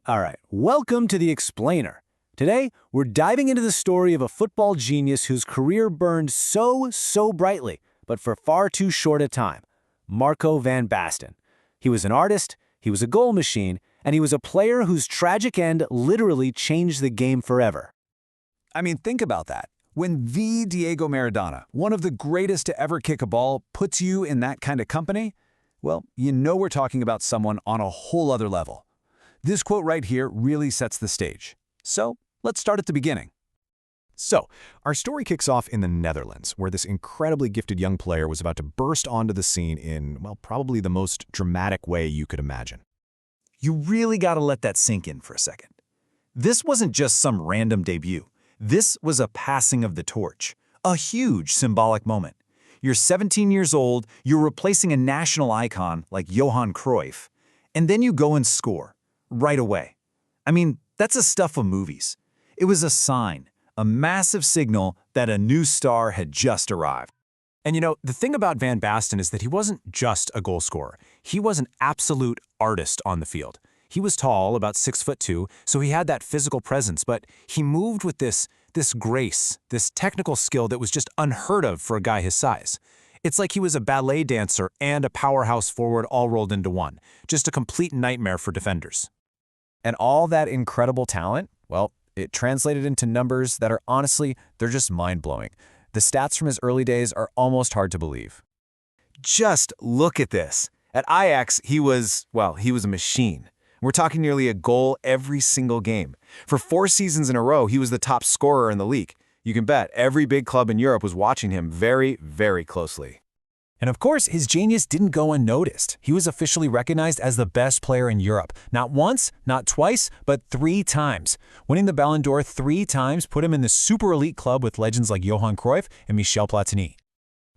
All right, welcome to The Explainer. Today, we're diving into the story of a football genius whose career burned so brightly, but for far too short a time. Marco van Basten. He was an artist, he was a goal machine, and he was a player whose tragic end literally changed the game forever. I mean, think about that. When the Diego Maradona, one of the greatest to ever kick a ball, puts you in that kind of company, well, you know we're talking about someone on a whole other level. This quote right here really sets the stage. So, let's start at the beginning. So, our story kicks off in the Netherlands, where this incredibly gifted young player was about to burst onto the scene in, well, probably the most dramatic way you could imagine. You really gotta let that sink in for a second. This wasn't just some random debut. This was a passing of the torch, a huge symbolic moment. You're 17 years old, you're replacing a national icon like Johan Cruyff, and then you go and score, right away. I mean, that's the stuff of movies. It was a sign, a massive signal that a new star had just arrived. And you know, the thing about Van Basten is that he wasn't just a goal scorer. He was an absolute artist on the field. He was tall, about 6'2", so he had that physical presence, but he moved with this grace, this technical skill that was just unheard of for a guy his size. It's like he was a ballet dancer and a powerhouse forward all rolled into one. Just a complete nightmare for defenders. And all that incredible talent, well, it translated into numbers that are honestly, they're just mind-blowing. The stats from his early days are almost hard to believe. Just look at this. At Ajax, he was a machine. We're talking nearly a goal every single game. For 4 seasons in a row, he was the top scorer in the league. You can bet every big club in Europe was watching him very closely. And of course, his genius didn't go unnoticed. He was officially recognized as the best player in Europe. Not once, not twice, but 3 times. Winning the Ballon d'Or 3 times put him in the super elite club with legends like Johan Cruyff and Michel Platini.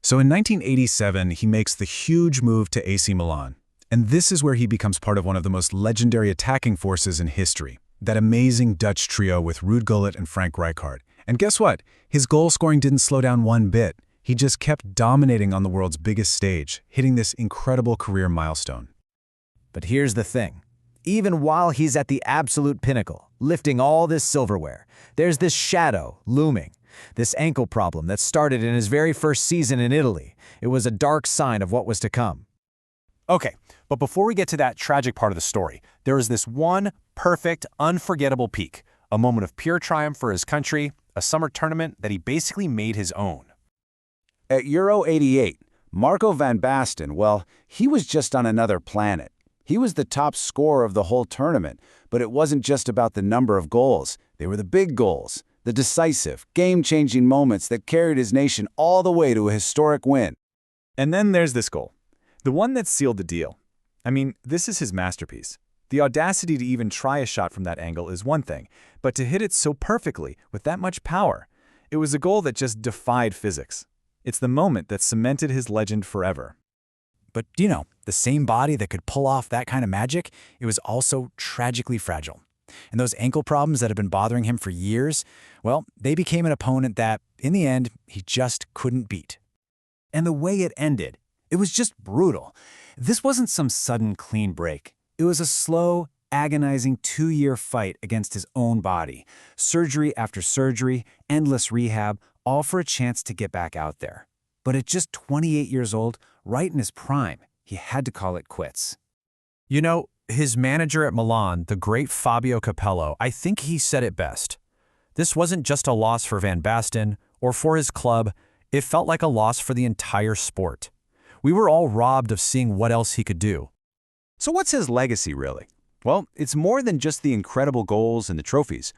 So in 1987, he makes the huge move to AC Milan. And this is where he becomes part of one of the most legendary attacking forces in history. That amazing Dutch trio with Ruud Gullit and Frank Rijkaard. And guess what? His goal scoring didn't slow down one bit. He just kept dominating on the world's biggest stage, hitting this incredible career milestone. But here's the thing. Even while he's at the absolute pinnacle, lifting all this silverware, there's this shadow looming. This ankle problem that started in his very first season in Italy. It was a dark sign of what was to come. Okay, but before we get to that tragic part of the story, there is this one perfect, unforgettable peak, a moment of pure triumph for his country, a summer tournament that he basically made his own. At Euro 88, Marco van Basten, well, he was just on another planet. He was the top scorer of the whole tournament, but it wasn't just about the number of goals. They were the big goals, the decisive, game-changing moments that carried his nation all the way to a historic win. And then there's this goal, the one that sealed the deal. I mean, this is his masterpiece. The audacity to even try a shot from that angle is one thing, but to hit it so perfectly, with that much power, it was a goal that just defied physics. It's the moment that cemented his legend forever. But, you know, the same body that could pull off that kind of magic, it was also tragically fragile. And those ankle problems that had been bothering him for years, well, they became an opponent that, in the end, he just couldn't beat. And the way it ended, it was just brutal. This wasn't some sudden clean break. It was a slow, agonizing 2-year fight against his own body. Surgery after surgery, endless rehab, all for a chance to get back out there. But at just 28 years old, right in his prime, he had to call it quits. You know, his manager at Milan, the great Fabio Capello, I think he said it best. This wasn't just a loss for Van Basten or for his club, it felt like a loss for the entire sport. We were all robbed of seeing what else he could do. So what's his legacy, really? Well, it's more than just the incredible goals and the trophies.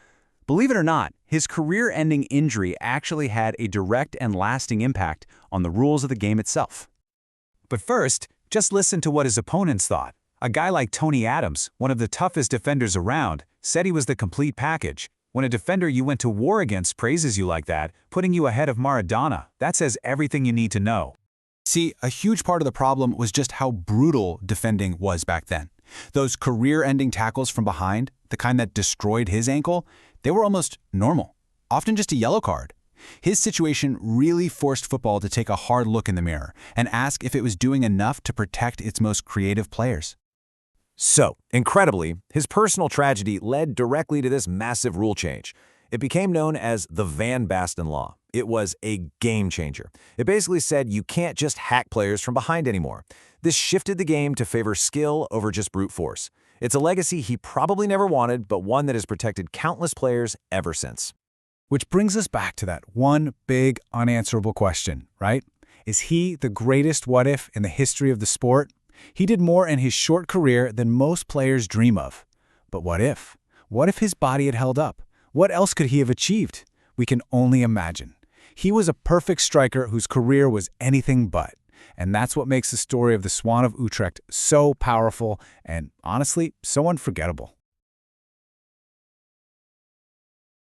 Believe it or not, his career-ending injury actually had a direct and lasting impact on the rules of the game itself. But first, just listen to what his opponents thought. A guy like Tony Adams, one of the toughest defenders around, said he was the complete package. When a defender you went to war against praises you like that, putting you ahead of Maradona, that says everything you need to know. See, a huge part of the problem was just how brutal defending was back then. Those career-ending tackles from behind, the kind that destroyed his ankle, they were almost normal, often just a yellow card. His situation really forced football to take a hard look in the mirror and ask if it was doing enough to protect its most creative players. So, incredibly, his personal tragedy led directly to this massive rule change. It became known as the Van Basten Law. It was a game changer. It basically said you can't just hack players from behind anymore. This shifted the game to favor skill over just brute force. It's a legacy he probably never wanted, but one that has protected countless players ever since. Which brings us back to that one big unanswerable question, right? Is he the greatest what-if in the history of the sport? He did more in his short career than most players dream of. But what if? What if his body had held up? What else could he have achieved? We can only imagine. He was a perfect striker whose career was anything but. And that's what makes the story of the Swan of Utrecht so powerful and, honestly, so unforgettable.